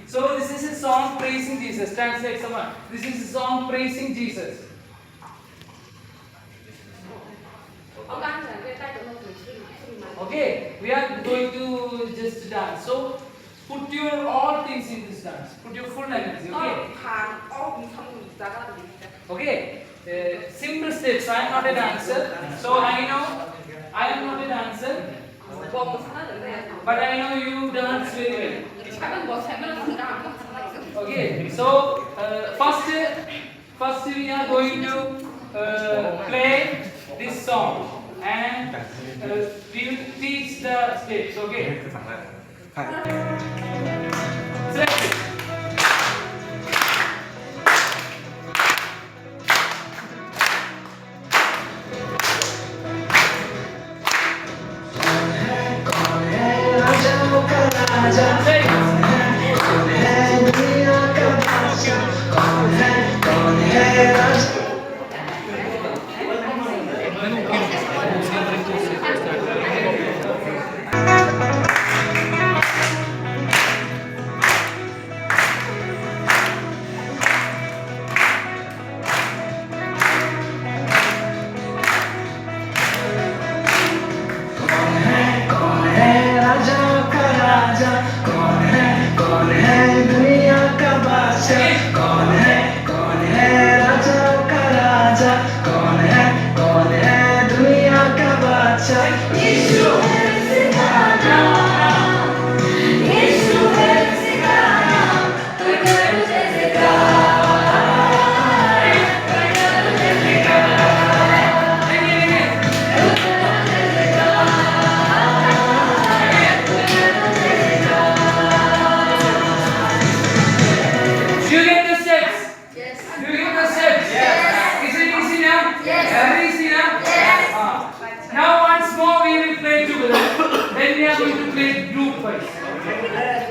So this is a song praising Jesus. Translate someone. This is a song praising Jesus. Okay, we are going to just dance. So put your all things in this dance. Put your full energy. Okay. Okay. Simple steps. I am not a dancer, so I know I am not a dancer, but I know you dance very well. Okay. So first we are going to play this song. And we will teach the steps, okay? Select it.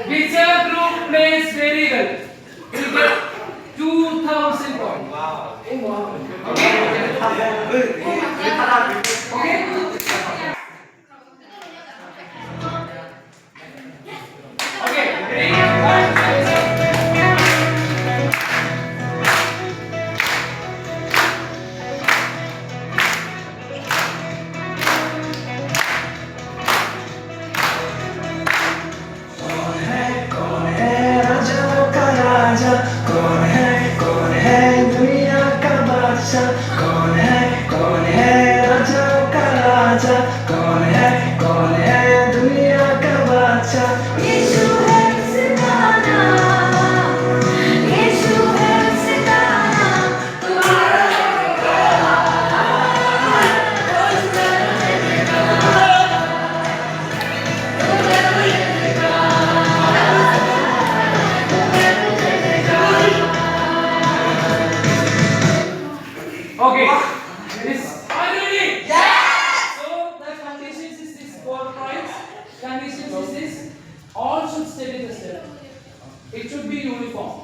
Whichever group plays very well will get 2,000 points. Wow. Okay? Okay? Okay. Ready? Okay. Are you ready? Yeah. So the conditions is this 4 points. Conditions is this. All should study the step. It should be uniform.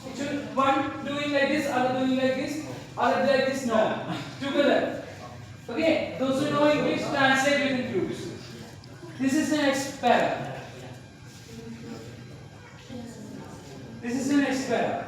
It should one doing like this, other doing like this, other like this. No. Together. Okay. Those who know English translate within groups. This is the next para. This is the next para.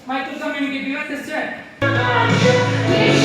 Michael, come and give you a test.